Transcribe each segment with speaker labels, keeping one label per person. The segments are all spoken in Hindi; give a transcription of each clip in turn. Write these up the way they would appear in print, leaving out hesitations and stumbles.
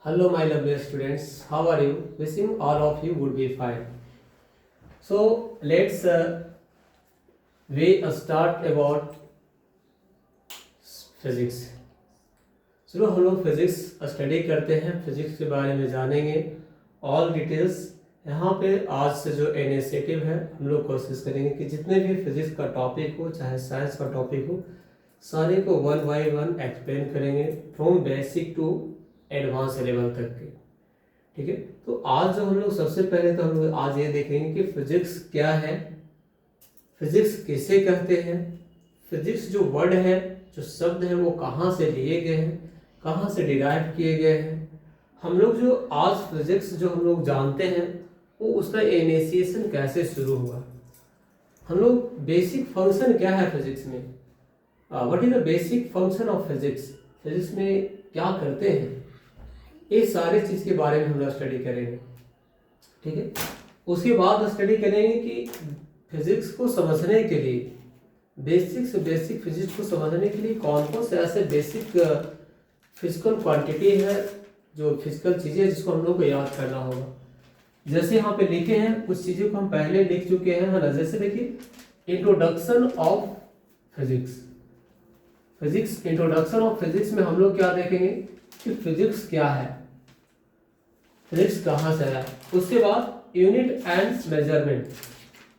Speaker 1: Hello, my lovely students. How are you? Wishing all of you would be fine. So let's we start about physics. चलो हम लोग फिजिक्स स्टडी करते हैं, फिजिक्स के बारे में जानेंगे ऑल डिटेल्स। यहाँ पे आज से जो इनिशिएटिव है हम लोग कोशिश करेंगे कि जितने भी फिजिक्स का टॉपिक हो, चाहे साइंस का टॉपिक हो, सारे को वन बाय वन एक्सप्लेन करेंगे from basic to advance level तक के। ठीक है, तो आज जो हम लोग सबसे पहले तो हम लोग आज ये देखेंगे कि फिजिक्स क्या है, फिजिक्स किसे कहते हैं, फिजिक्स जो वर्ड है, जो शब्द है, वो कहाँ से लिए गए हैं, कहाँ से डिराइव किए गए हैं। हम लोग जो आज फिजिक्स जो हम लोग जानते हैं वो उसका इनिशिएशन कैसे शुरू हुआ। हम लोग बेसिक फंक्शन क्या है फिजिक्स में, what is the basic function of physics, physics में क्या करते हैं, ये सारे चीज़ के बारे में हम लोग स्टडी करेंगे। ठीक है, उसके बाद स्टडी करेंगे कि फिजिक्स को समझने के लिए, बेसिक से बेसिक फिजिक्स को समझने के लिए कौन कौन से ऐसे बेसिक फिजिकल क्वांटिटी है, जो फिजिकल चीज़ें जिसको हम लोग को याद करना होगा। जैसे यहाँ पे लिखे हैं कुछ चीज़ों को हम पहले लिख चुके हैं, है ना। जैसे देखिए introduction of physics, physics introduction of physics में हम लोग क्या देखेंगे कि फिजिक्स क्या है, फिजिक्स कहाँ से आया। उसके बाद यूनिट एंड मेजरमेंट,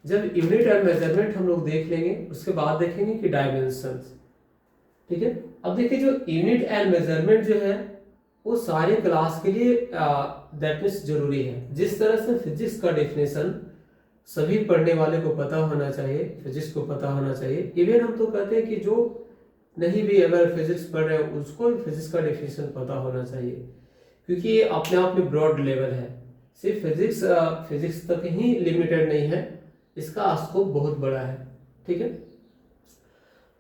Speaker 1: जब यूनिट एंड मेजरमेंट हम लोग देख लेंगे उसके बाद देखेंगे कि डायमेंशंस। ठीक है, अब देखिए जो यूनिट एंड मेजरमेंट जो है वो सारे क्लास के लिए दैट मीन्स जरूरी है। जिस तरह से फिजिक्स का डेफिनेशन सभी पढ़ने वाले को पता होना चाहिए, फिजिक्स को पता होना चाहिए। इवन हम तो कहते हैं कि जो नहीं भी अगर फिजिक्स पढ़ रहे हो उसको फिजिक्स का डेफिनेशन पता होना चाहिए, क्योंकि ये अपने आप में ब्रॉड लेवल है, सिर्फ फिजिक्स तक ही लिमिटेड नहीं है, इसका स्कोप बहुत बड़ा है। ठीक है,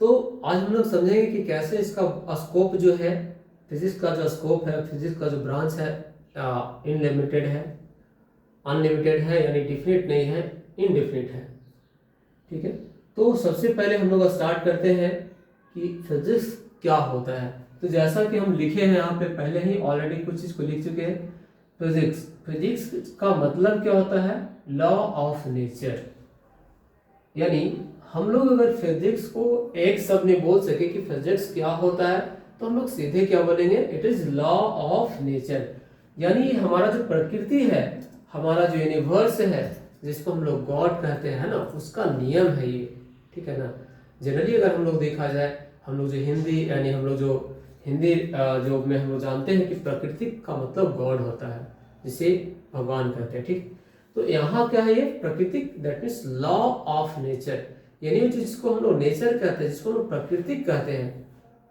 Speaker 1: तो आज हम लोग समझेंगे कि कैसे इसका स्कोप जो है, फिजिक्स का जो स्कोप है, फिजिक्स का जो ब्रांच है, इनलिमिटेड है, अनलिमिटेड है, यानी डिफिनिट नहीं है, इनडिफिनिट है। ठीक है, तो सबसे पहले हम लोग स्टार्ट करते हैं कि फिजिक्स क्या होता है। तो जैसा कि हम लिखे हैं यहाँ पे पहले ही ऑलरेडी कुछ चीज को लिख चुके हैं। फिजिक्स, फिजिक्स का मतलब क्या होता है, लॉ ऑफ नेचर। यानी हम लोग अगर फिजिक्स को एक शब्द में बोल सके कि फिजिक्स क्या होता है, तो हम लोग सीधे क्या बोलेंगे, it is law of nature. यानी हमारा जो प्रकृति है, हमारा जो यूनिवर्स है, जिसको हम लोग गॉड कहते हैं ना, उसका नियम है ये। ठीक है ना। जनरली अगर हम लोग देखा जाए, हम लोग जो हिंदी यानी हम लोग जो हिंदी जो में हम लोग जानते हैं कि प्रकृति का मतलब गॉड होता है, जिसे भगवान कहते हैं। ठीक, तो यहाँ क्या है, ये प्रकृतिक that means law of nature, यानी जिसको हम लोग नेचर कहते हैं, जिसको हम लोग प्रकृतिक कहते हैं,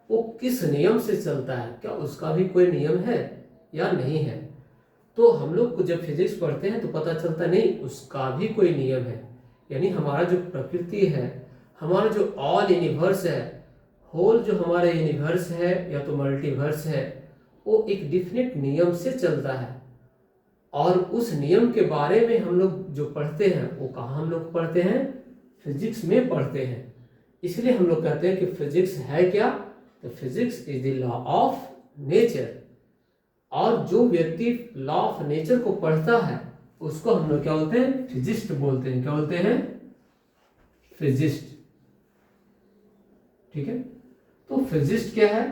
Speaker 1: वो किस नियम से चलता है, क्या उसका भी कोई नियम है या नहीं है। तो हम लोग जब फिजिक्स पढ़ते हैं तो पता चलता नहीं उसका भी कोई नियम है। यानी हमारा जो प्रकृति है, हमारा जो ऑल यूनिवर्स है, होल जो हमारा यूनिवर्स है या तो मल्टीवर्स है, वो एक डिफिनिट नियम से चलता है। और उस नियम के बारे में हम लोग जो पढ़ते हैं वो कहाँ हम लोग पढ़ते हैं, फिजिक्स में पढ़ते हैं। इसलिए हम लोग कहते हैं कि फिजिक्स है क्या, तो physics is the law of nature. और जो व्यक्ति लॉ ऑफ नेचर को पढ़ता है उसको हम लोग क्या बोलते हैं, फिजिस्ट बोलते हैं। क्या बोलते हैं, फिजिस्ट। ठीक है, तो फिजिस्ट क्या है,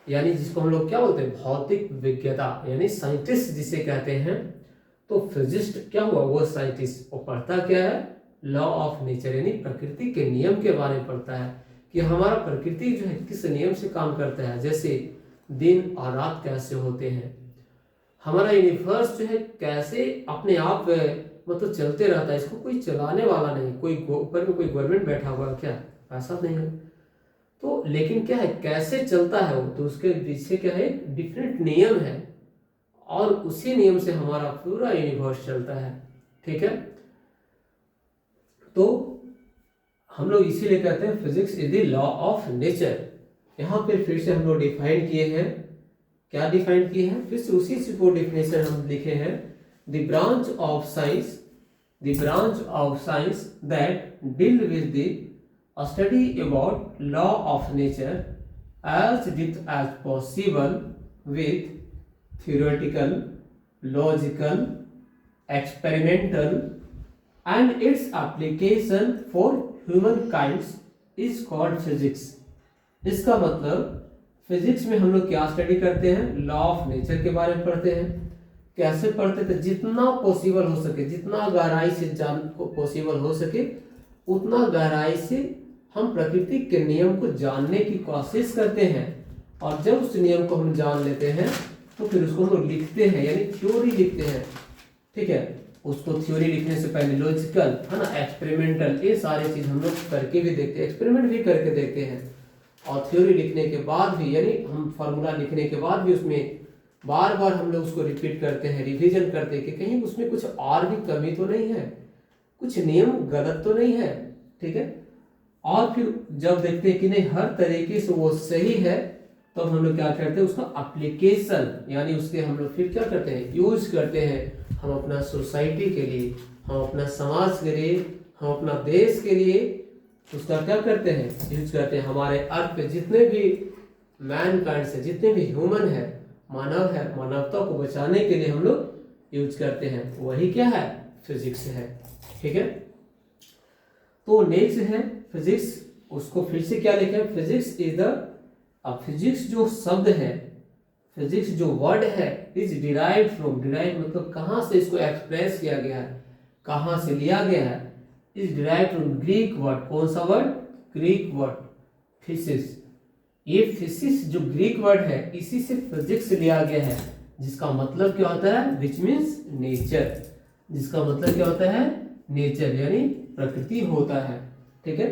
Speaker 1: यानी जिसको हम लोग क्या बोलते हैं, भौतिक विज्ञता, यानी साइंटिस्ट जिसे कहते हैं। तो फिजिस्ट क्या हुआ, वो साइंटिस्ट, वो पढ़ता क्या है, लॉ ऑफ नेचर, यानी प्रकृति के नियम के बारे में पढ़ता है कि हमारा प्रकृति जो है किस नियम से काम करता है। जैसे दिन और रात कैसे होते हैं, हमारा यूनिवर्स जो है कैसे अपने आप मतलब चलते रहता है, इसको कोई चलाने वाला नहीं, कोई ऊपर में कोई गवर्नमेंट बैठा हुआ क्या, ऐसा नहीं है। तो लेकिन क्या है, कैसे चलता है वो, तो उसके पीछे क्या है, डिफरेंट नियम है, और उसी नियम से हमारा पूरा यूनिवर्स चलता है। ठीक है, तो हम लोग इसीलिए कहते हैं physics is the law of nature. यहाँ पे फिर से हम लोग डिफाइन किए हैं, क्या डिफाइन किए हैं, फिर से उसी से वो डिफिनेशन हम लिखे हैं, the branch of science, the branch of science that deal with the a study about law of nature as deep as possible with theoretical, logical, experimental, and its application for humankind is called physics. इसका मतलब फिजिक्स में हम लोग क्या स्टडी करते हैं, लॉ ऑफ नेचर के बारे में पढ़ते हैं. कैसे पढ़ते थे, जितना पॉसिबल हो सके, जितना गहराई से जान को पॉसिबल हो सके उतना गहराई से हम प्रकृति के नियम को जानने की कोशिश करते हैं. और जब उस नियम को हम जान लेते हैं तो फिर उसको हम लोग लिखते हैं, यानी थ्योरी लिखते हैं. ठीक है, उसको थ्योरी लिखने से पहले लॉजिकल है ना, एक्सपेरिमेंटल, ये सारी चीज हम लोग करके भी देखते हैं, एक्सपेरिमेंट भी करके देखते हैं. और थ्योरी लिखने के बाद भी, यानी हम फार्मूला लिखने के बाद भी उसमें बार बार हम लोग उसको रिपीट करते हैं, रिवीजन करते हैं कि कहीं उसमें कुछ और भी कमी तो नहीं है, कुछ नियम गलत तो नहीं है. ठीक है, और फिर जब देखते हैं कि नहीं हर तरीके से वो सही है, तो हम लोग क्या करते हैं, उसका एप्लीकेशन, यानी उसके हम लोग फिर क्या करते हैं, यूज करते हैं. हम अपना सोसाइटी के लिए, हम अपना समाज के लिए, हम अपना देश के लिए उसका क्या करते हैं, यूज करते हैं. हमारे अर्थ पे जितने भी मैनकाइंड से, जितने भी ह्यूमन है, मानव है, मानवता को बचाने के लिए हम लोग यूज करते हैं. वही क्या है, फिजिक्स है. ठीक है, तो नेक्स्ट है फिजिक्स. उसको फिर से क्या लिखे, फिजिक्स इज द, अब फिजिक्स जो शब्द है, फिजिक्स जो वर्ड है, इज डिराइव्ड फ्रॉम, डिराइव मतलब कहाँ से इसको एक्सप्रेस किया गया है, कहाँ से लिया गया है, is derived from Greek word. कौन सा वर्ड, ग्रीक वर्ड फिजिक्स. ये फिजिक्स जो ग्रीक वर्ड है, इसी से फिजिक्स लिया गया है, जिसका मतलब क्या होता है, विच मीन्स नेचर. जिसका मतलब क्या होता है, नेचर, यानी प्रकृति होता है. ठीक है,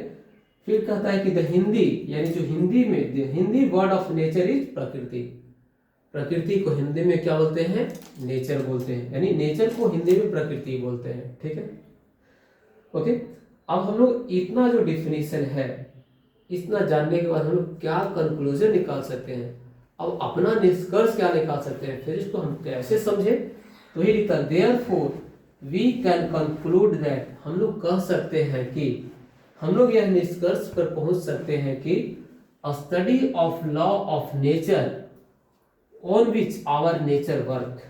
Speaker 1: फिर कहता है कि द हिंदी, यानी जो हिंदी में, the Hindi word of nature is प्रकृति. प्रकृति को हिंदी में क्या बोलते हैं, नेचर बोलते हैं, यानी नेचर को हिंदी में प्रकृति बोलते हैं. ठीक है, ओके. अब हम लोग इतना जो डिफिनीशन है, इतना जानने के बाद हम लोग क्या कंक्लूजन निकाल सकते हैं, अब अपना निष्कर्ष क्या निकाल सकते हैं, फिर इसको हम कैसे समझे. तो ही लिखता है, therefore we can conclude that, हम लोग कह सकते हैं कि, हम लोग यह निष्कर्ष पर पहुंच सकते हैं कि study of law of nature on which our nature work,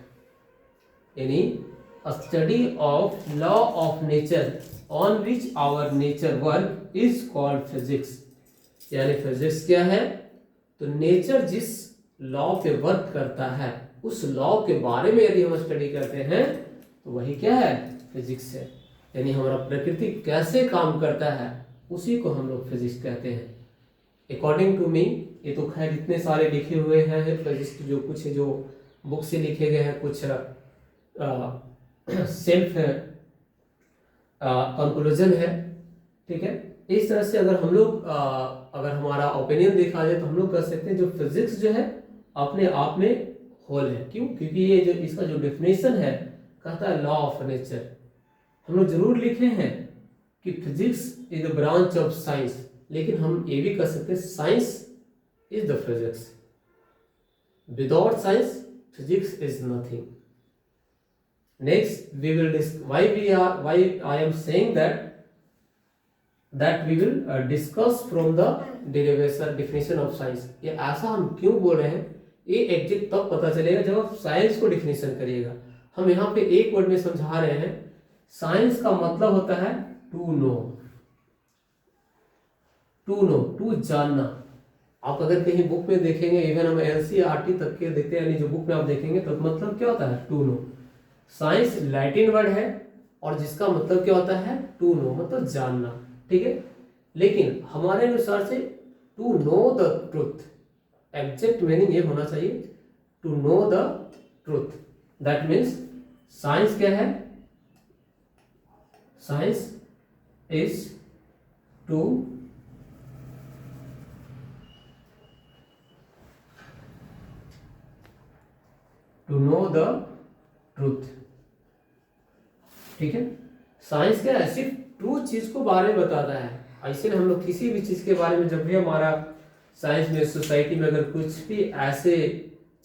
Speaker 1: यानी study of law of nature on which our nature work is called physics. यानी फिजिक्स क्या है, तो नेचर जिस लॉ पे वर्क करता है, उस लॉ के बारे में यदि हम स्टडी करते हैं तो वही क्या है, फिजिक्स है. यानी हमारा प्रकृति कैसे काम करता है, उसी को हम लोग फिजिक्स कहते हैं. अकॉर्डिंग टू मी, ये तो खैर इतने सारे लिखे हुए हैं फिजिक्स, जो कुछ जो बुक से लिखे गए हैं, कुछ सेल्फ कंक्लूजन है. ठीक है, इस तरह से अगर हम लोग अगर हमारा ओपिनियन देखा जाए तो हम लोग कह सकते हैं जो फिजिक्स जो है अपने आप में होल है. क्यों, क्योंकि ये जो इसका जो डेफिनेशन है, कहता है लॉ ऑफ नेचर. हम लोग जरूर लिखे हैं कि physics is the branch of science, लेकिन हम ये भी कह सकते हैं science is the physics. Without science physics is nothing. Next, we will why I am saying that we will discuss from the definition of science. ये ऐसा हम क्यों बोल रहे हैं, ये एग्जैक्ट तब पता चलेगा जब आप साइंस को डिफिनेशन करिएगा. हम यहाँ पे एक वर्ड में समझा रहे हैं. साइंस का मतलब होता है टू नो, टू जानना. आप अगर कहीं बुक में देखेंगे, इवन हम NCERT तक के देखते हैं, यानी जो बुक में आप देखेंगे, तो मतलब क्या होता है, to know. Science Latin word है और जिसका मतलब क्या होता है, टू नो, मतलब जानना. ठीक है, लेकिन हमारे अनुसार से to know the truth, exact meaning ये होना चाहिए, to know the truth. That means science क्या है, science is to know the truth. ठीक है, साइंस क्या है, सिर्फ ट्रू चीज को बारे में बताता है. ऐसे हम लोग किसी भी चीज के बारे में, जब भी हमारा साइंस में, सोसाइटी में अगर कुछ भी ऐसे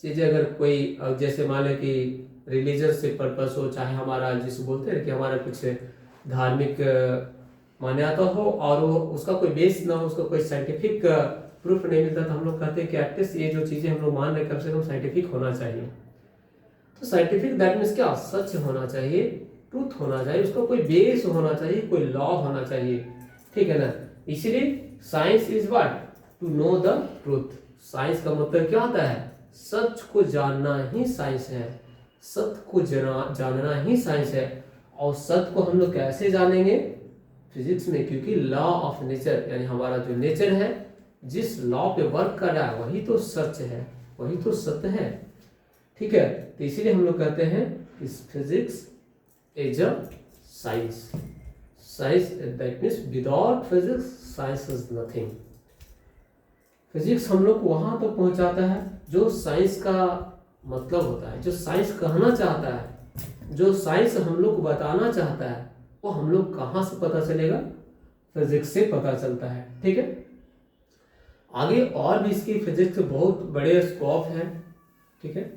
Speaker 1: चीजें, अगर कोई जैसे मान लें कि रिलीजन से पर्पस हो, चाहे हमारा जिसे बोलते हैं कि हमारा कुछ धार्मिक मान्यता हो और वो उसका कोई बेस ना हो, उसका कोई साइंटिफिक प्रूफ नहीं मिलता, तो हम लोग कहते हैं कि एटलीस्ट ये जो चीजें हम लोग मान रहे हैं कम से कम साइंटिफिक होना चाहिए. तो साइंटिफिक दैट मीन्स क्या, सच होना चाहिए, ट्रूथ होना चाहिए, उसका कोई बेस होना चाहिए, कोई लॉ होना चाहिए, ठीक है ना। इसीलिए science is what, to know the truth. Science का मतलब क्या होता है, सच को जानना ही साइंस है, सत्य को जानना ही साइंस है। और सत्य को हम लोग कैसे जानेंगे, फिजिक्स में, क्योंकि लॉ ऑफ नेचर यानी हमारा जो नेचर है, जिस लॉ पे वर्क कर रहा है वही तो सच है, वही तो सत्य है, ठीक है। तो इसीलिए हम लोग कहते हैं इस physics is a science. Science that means without physics science is nothing. Physics हम लोग को वहां तक पहुंचाता है जो साइंस का मतलब होता है, जो साइंस कहना चाहता है, जो साइंस हम लोग को बताना चाहता है, वो हम लोग कहाँ से पता चलेगा, फिजिक्स से पता चलता है, ठीक है। आगे और भी इसकी फिजिक्स के बहुत बड़े स्कोप हैं, ठीक है।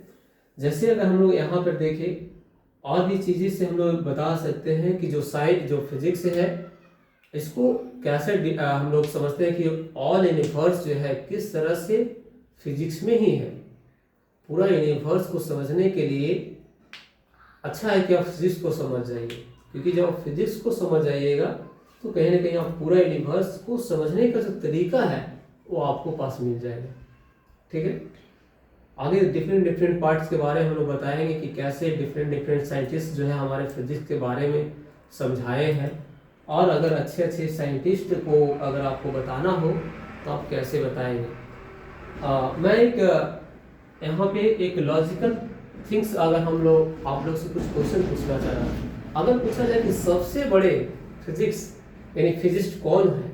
Speaker 1: जैसे अगर हम लोग यहाँ पर देखें, और भी चीज़ें से हम लोग बता सकते हैं कि जो साइंस, जो फिजिक्स है, इसको कैसे हम लोग समझते हैं कि ऑल यूनिवर्स जो है किस तरह से फिजिक्स में ही है। पूरा यूनिवर्स को समझने के लिए अच्छा है कि आप फिजिक्स को समझ जाइए, क्योंकि जब आप फिजिक्स को समझ जाइएगा तो कहीं ना कहीं आप पूरा यूनिवर्स को समझने का जो तरीका है वो आपको पास मिल जाएगा, ठीक है। आगे डिफरेंट डिफरेंट पार्ट्स के बारे में हम लोग बताएंगे कि कैसे डिफरेंट डिफरेंट साइंटिस्ट जो है हमारे फिजिक्स के बारे में समझाए हैं, और अगर अच्छे अच्छे साइंटिस्ट को अगर आपको बताना हो तो आप कैसे बताएंगे। मैं एक यहाँ पे एक लॉजिकल थिंग्स अगर हम लोग आप लोग से कुछ क्वेश्चन पूछना चाह रहा हूँ। अगर पूछा जाए कि सबसे बड़े फिजिक्स यानी फिजिस्ट कौन है,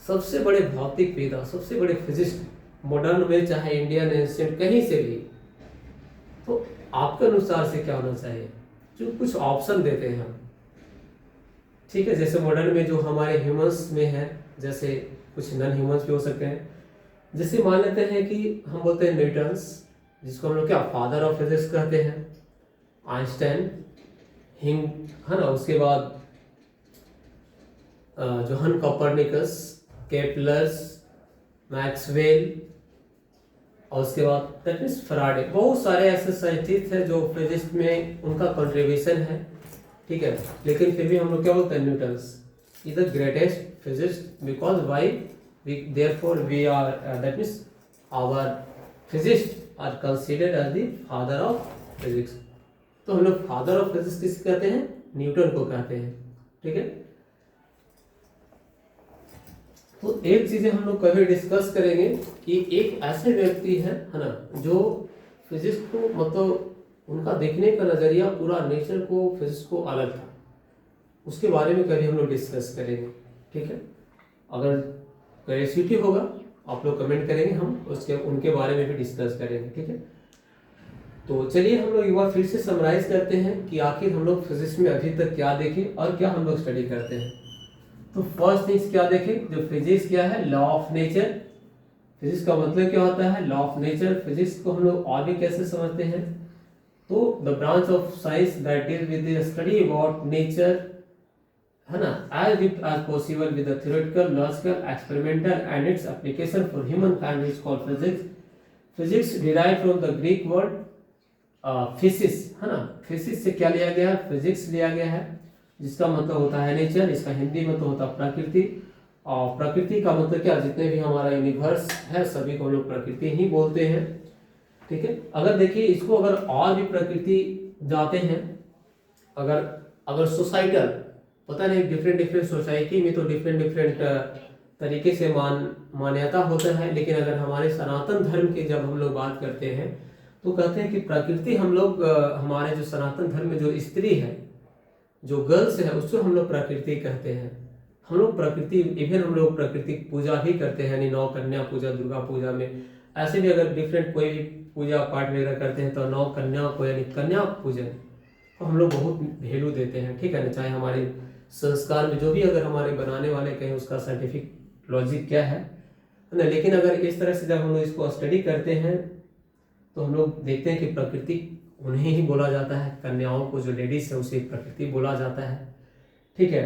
Speaker 1: सबसे बड़े भौतिक वेदा, सबसे बड़े फिजिस्ट मॉडर्न में, चाहे इंडियन एंशिएंट कहीं से भी, तो आपके अनुसार से क्या होना चाहिए, जो कुछ ऑप्शन देते हैं हम, ठीक है। जैसे मॉडर्न में जो हमारे ह्यूमंस में है, जैसे कुछ नॉन ह्यूमंस भी हो सकते हैं। जैसे मान लेते हैं कि हम बोलते हैं न्यूटन्स, जिसको हम लोग क्या फादर ऑफ फिजिक्स कहते हैं, आइंस्टाइन, हिंग, है ना। उसके बाद जोहन कोपरनिकस, केपलर्स, मैक्सवेल, और उसके बाद दैट मीन्स फैराडे। बहुत सारे ऐसे साइंटिस्ट हैं जो फिजिक्स में उनका कंट्रीब्यूशन है, ठीक है। लेकिन फिर भी हम लोग क्या बोलते हैं, Newton's is the greatest physicist, because why therefore we are that means our physicist are considered as the father of physics. तो हम लोग फादर ऑफ फिजिक्स किसे कहते हैं, न्यूटन को कहते हैं, ठीक है। तो एक चीजें हम लोग कभी डिस्कस करेंगे कि एक ऐसे व्यक्ति है ना, जो फिजिक्स को मतलब उनका देखने का नजरिया पूरा नेचर को, फिजिक्स को अलग था, उसके बारे में कभी हम लोग डिस्कस करेंगे, ठीक है। अगर क्यूरियोसिटी होगा आप लोग कमेंट करेंगे, हम उसके उनके बारे में भी डिस्कस करेंगे, ठीक है। तो चलिए हम लोग एक बार फिर से समराइज करते हैं कि आखिर हम लोग फिजिक्स में अभी तक क्या देखे और क्या हम लोग स्टडी करते हैं। तो फर्स्ट थिंग्स क्या देखें, जो फिजिक्स क्या है, लॉ ऑफ नेचर। फिजिक्स का मतलब क्या होता है, लॉ ऑफ नेचर। फिजिक्स को हम लोग और भी कैसे समझते हैं, तो the branch of science that deal with the study about nature, है ना, as deep as possible with the theoretical, logical, experimental and its application for human kind is called physics. Physics derive from the Greek word physis, है ना। फिजिस से क्या लिया गया है, फिजिक्स लिया गया है, जिसका मतलब होता है नेचर, इसका हिंदी में तो होता है प्रकृति। और प्रकृति का मतलब क्या, जितने भी हमारा यूनिवर्स है सभी को हम लोग प्रकृति ही बोलते हैं, ठीक है। अगर देखिए इसको अगर और भी प्रकृति जाते हैं, अगर सोसाइटल, पता नहीं डिफरेंट डिफरेंट सोसाइटी में तो डिफरेंट डिफरेंट तरीके से मान्यता होता है, लेकिन अगर हमारे सनातन धर्म की जब हम लोग बात करते हैं तो कहते हैं कि प्रकृति हम लोग हमारे जो सनातन धर्म में जो स्त्री है, जो गर्ल्स है, उसको हम लोग प्रकृति कहते हैं। हम लोग प्रकृति, इवन हम लोग प्रकृति पूजा भी करते हैं, यानी 9 कन्या पूजा, दुर्गा पूजा में। ऐसे भी अगर डिफरेंट कोई भी पूजा पाठ वगैरह करते हैं तो 9 कन्या को यानी कन्या पूजन को हम लोग बहुत वैल्यू देते हैं, ठीक है ना। चाहे हमारे संस्कार में जो भी अगर हमारे बनाने वाले कहें उसका साइंटिफिक लॉजिक क्या है ना, लेकिन अगर इस तरह से जब हम लोग इसको स्टडी करते हैं तो हम लोग देखते हैं कि प्रकृति उन्हें ही बोला जाता है, कन्याओं को जो लेडीज है उसे प्रकृति बोला जाता है, ठीक है।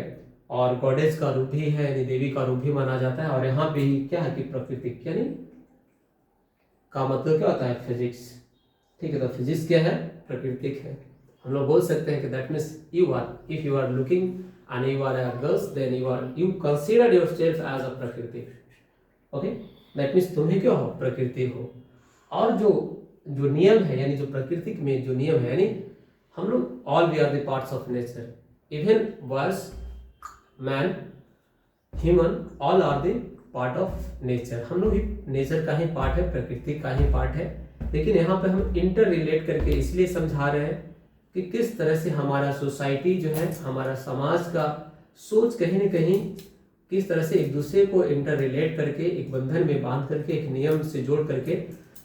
Speaker 1: और गॉडेज का रूप भी है, यानी देवी का रूप भी माना जाता है। और यहाँ भी क्या है कि प्रकृति यानी का मतलब क्या होता है, फिजिक्स, ठीक है। तो फिजिक्स क्या है? प्राकृतिक है। हम लोग बोल सकते हैं कि that means you are, if you are looking and you are a girls, then you consider yourself as a प्रकृति। ओके, दैट मीन्स तुम ही क्या हो? प्रकृति हो। और जो जो नियम है, यानी जो प्रकृति में जो नियम है, यानी हम लोग all we are the parts of nature, even birds, man, human, all are the part of nature. हम लोग भी नेचर का ही पार्ट है, प्रकृति का ही पार्ट है। लेकिन यहाँ पे हम इंटर रिलेट करके इसलिए समझा रहे हैं कि किस तरह से हमारा सोसाइटी जो है, हमारा समाज का सोच कहीं न कहीं किस तरह से एक दूसरे को इंटर रिलेट करके, एक बंधन में बांध करके, एक नियम से जोड़ करके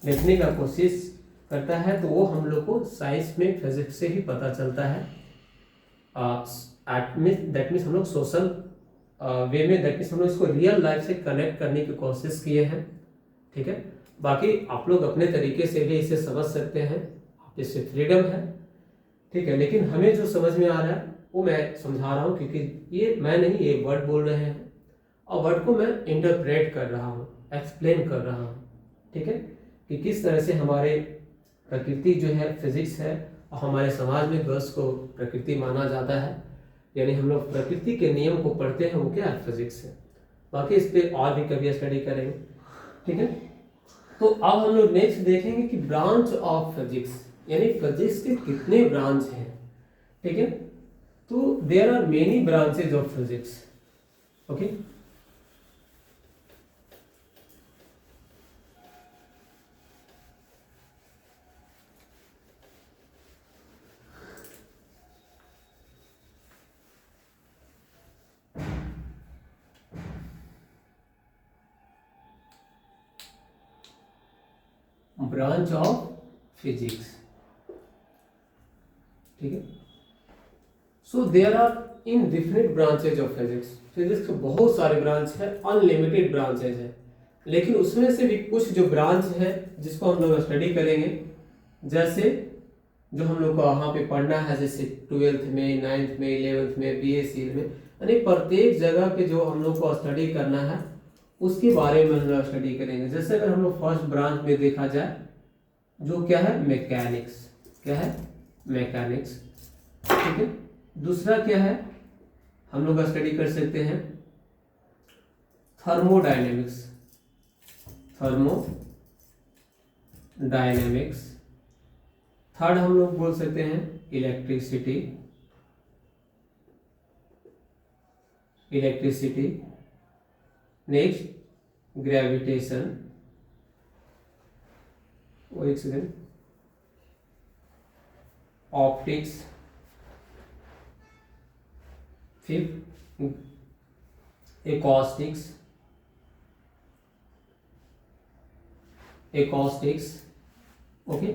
Speaker 1: देखने का कोशिश करता है। तो वो हम लोग को साइंस में, फिजिक्स से ही पता चलता है। दैट मीन्स हम लोग सोशल वे में, दैट मीन्स हम लोग इसको रियल लाइफ से कनेक्ट करने की कोशिश किए हैं। ठीक है, बाकी आप लोग अपने तरीके से भी इसे समझ सकते हैं, इससे फ्रीडम है। ठीक है, लेकिन हमें जो समझ में आ रहा है वो मैं समझा रहा हूँ, क्योंकि ये मैं नहीं, ये वर्ड बोल रहे हैं और वर्ड को मैं इंटरप्रेट कर रहा हूँ, एक्सप्लेन कर रहा हूँ। ठीक है, कि किस तरह से हमारे प्रकृति जो है फिजिक्स है, और हमारे समाज में गर्ल्स को प्रकृति माना जाता है, यानी हम लोग प्रकृति के नियम को पढ़ते हैं, वो क्या है? फिजिक्स है। बाकी इस पर और भी कभी स्टडी करेंगे। ठीक है, तो अब हम लोग नेक्स्ट देखेंगे कि ब्रांच ऑफ फिजिक्स, यानी फिजिक्स के कितने ब्रांच हैं। ठीक है, तो there are many branches of physics. Okay, branch of physics. ठीक है, so there are in different branches of physics. Physics के बहुत सारे ब्रांच है, अनलिमिटेड ब्रांचेज है, लेकिन उसमें से भी कुछ जो ब्रांच है जिसको हम लोग स्टडी करेंगे, जैसे जो हम लोग को वहाँ पे पढ़ना है, जैसे 12th में, 9th में, 11th में, BSc में, यानी प्रत्येक जगह पे जो हम लोग को स्टडी करना है उसके बारे में हम लोग स्टडी करेंगे। जैसे अगर हम लोग फर्स्ट ब्रांच में देखा जाए, जो क्या है? मैकेनिक्स। क्या है? मैकेनिक्स। ठीक है, दूसरा क्या है? हम लोग स्टडी कर सकते हैं थर्मोडायनेमिक्स। थर्मोडायनेमिक्स। थर्ड हम लोग बोल सकते हैं इलेक्ट्रिसिटी। इलेक्ट्रिसिटी। Next gravitation. एक सेकेंड, ऑप्टिक्स। फिर acoustics. Okay,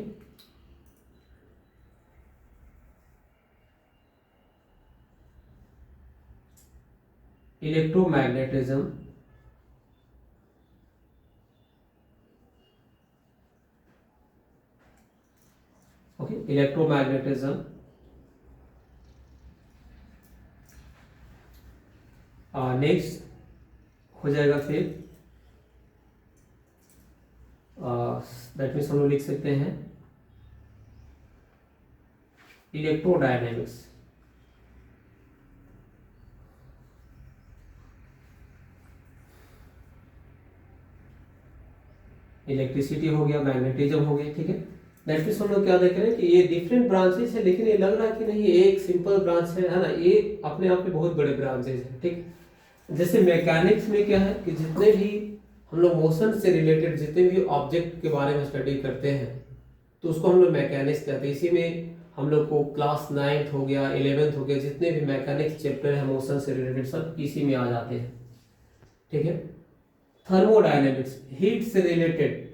Speaker 1: electromagnetism. Okay, electromagnetism. Next हो जाएगा फिर दैट मीन्स हम लोग लिख सकते हैं इलेक्ट्रोडायनेमिक्स। इलेक्ट्रिसिटी हो गया, मैग्नेटिज्म हो गया। ठीक है, दैट मीन्स हम लोग क्या देख रहे हैं कि ये डिफरेंट ब्रांचेस है, लेकिन ये लग रहा है कि नहीं ये एक सिंपल ब्रांच है ना, ये अपने आप में बहुत बड़े ब्रांचेस हैं। ठीक, जैसे मैकेनिक्स में क्या है कि जितने भी हम लोग मोशन से रिलेटेड जितने भी ऑब्जेक्ट के बारे में स्टडी करते हैं तो उसको हम लोग मैकेनिक्स कहते हैं। इसी में हम लोग को क्लास 9th हो गया, 11th हो गया, जितने भी मैकेनिक्स चैप्टर है मोशन से रिलेटेड सब इसी में आ जाते हैं। ठीक है, थर्मोडायनेमिक्स हीट से related,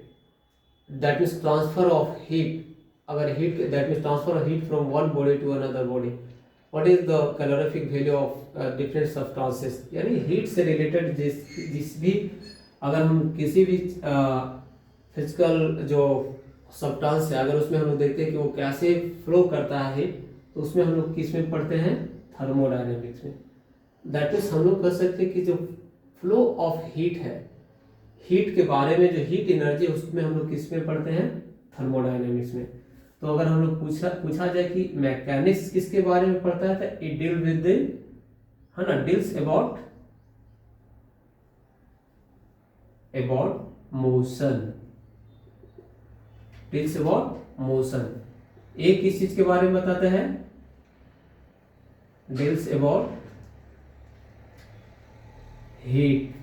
Speaker 1: that means transfer of heat. अगर heat, that means transfer of heat from one body to another body, what is the calorific value of different substances, यानी हीट से रिलेटेड जिस भी अगर हम किसी भी फिजिकल जो सब्सटेंस है अगर उसमें हम लोग देखते हैं कि वो कैसे फ्लो करता है तो उसमें हम लोग किस में पढ़ते हैं? थर्मोडायनेमिक्स में। दैट मीन्स हम लोग कह सकते हैं कि जो फ्लो ऑफ हीट है, हीट के बारे में जो हीट एनर्जी उसमें हम लोग किस में पढ़ते हैं? थर्मोडायनेमिक्स में। तो अगर हम लोग पूछा जाए कि मैकेनिक्स किसके बारे में पढ़ता है, तो इट डील विद द, है ना, deals about motion, deals about motion. एक किस चीज के बारे में बताता है, deals about heat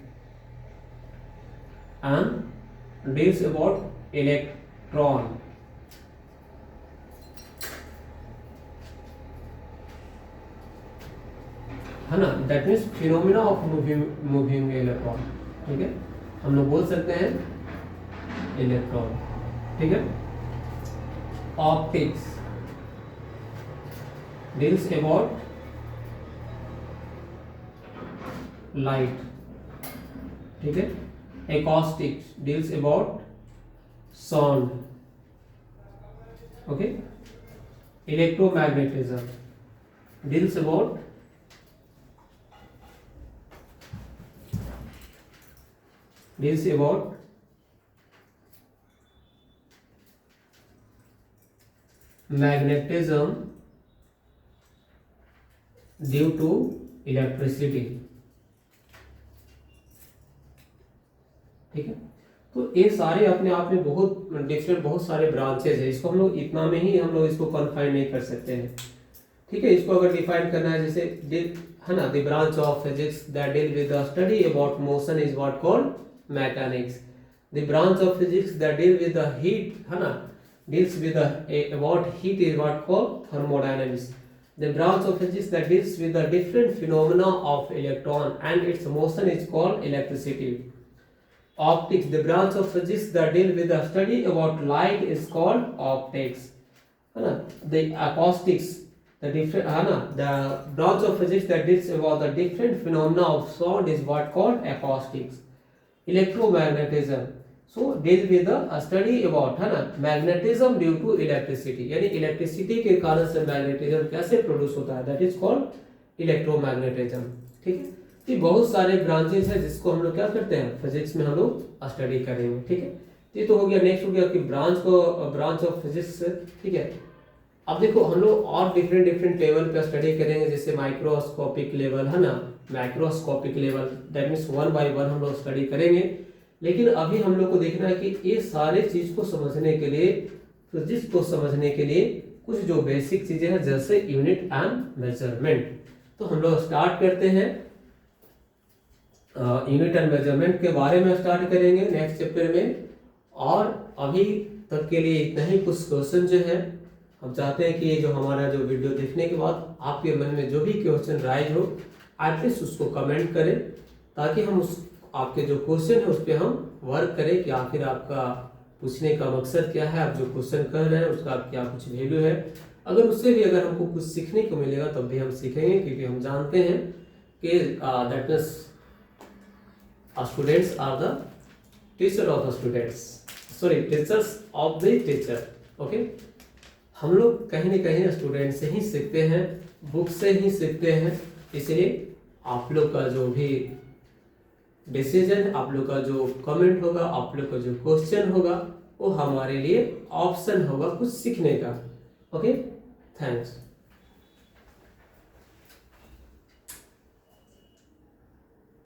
Speaker 1: and deals about electron. है ना, that means phenomena of moving electron. ठीक है, हम लोग बोल सकते हैं इलेक्ट्रॉन। ठीक है, ऑप्टिक्स डील्स अबाउट लाइट। ठीक है, acoustics deals about sound. Okay, electromagnetism deals about magnetism due to electricity। ठीक है, तो ये सारे अपने आप में बहुत डिफरेंट, बहुत सारे ब्रांचेस है। इसको हम लोग इतना में ही हम लोग इसको कन्फाइन नहीं कर सकते हैं। ठीक है, इसको अगर डिफाइन करना है जैसे है ना, the branch of physics that deal with the study about motion is what called mechanics. The branch of physics that deal with the heat, है ना, deals with about heat is what called thermodynamics. The branch of physics that deals with the different phenomena of electron and its motion is called electricity. Optics, the branch of physics that deal with the study about light is called optics. है ना, the acoustics, the different, है ना, the branch of physics that deals about the different phenomena of sound is what called acoustics. Electromagnetism, so deal with the study about, है ना, magnetism due to electricity, यानी इलेक्ट्रिसिटी के कारण से मैग्नेटिज्म कैसे प्रोड्यूस होता है, that is called electromagnetism। ठीक है, ये बहुत सारे ब्रांचेस है जिसको हम लोग क्या करते हैं, फिजिक्स में हम लोग स्टडी करेंगे। ठीक है, ये तो हो गया। नेक्स्ट हो गया कि ब्रांच ऑफ फिजिक्स। ठीक है, अब देखो हम लोग और डिफरेंट लेवल पे स्टडी करेंगे, जैसे माइक्रोस्कोपिक लेवल, है ना, macroscopic level, that means 1 by 1 हम लोग स्टडी करेंगे। लेकिन अभी हम लोग को देखना है कि ये सारे चीज को समझने के लिए, फिजिक्स को समझने के लिए कुछ जो बेसिक चीजें हैं, जैसे यूनिट एंड मेजरमेंट। तो हम लोग स्टार्ट करते हैं, यूनिट एंड मेजरमेंट के बारे में स्टार्ट करेंगे नेक्स्ट चैप्टर में। और अभी तक के लिए इतना ही। कुछ क्वेश्चन जो है हम चाहते हैं कि ये जो हमारा जो वीडियो देखने के बाद आपके मन में जो भी क्वेश्चन राइज हो, एटलीस्ट उसको कमेंट करें, ताकि हम उस आपके जो क्वेश्चन है उस पर हम वर्क करें कि आखिर आपका पूछने का मकसद क्या है, आप जो क्वेश्चन कर रहे हैं उसका क्या कुछ वैल्यू है। अगर उससे भी अगर हमको कुछ सीखने को मिलेगा तब भी हम सीखेंगे, क्योंकि हम जानते हैं कि that means students are the teacher of the students, sorry, teachers of the teacher। Okay, हम लोग कहीं ना कहीं स्टूडेंट से ही सीखते हैं, बुक से ही सीखते हैं। इसलिए आप लोग का जो भी डिसीजन, आप लोग का जो कमेंट होगा, आप लोग का जो क्वेश्चन होगा, वो हमारे लिए ऑप्शन होगा कुछ सीखने का। Okay, thanks.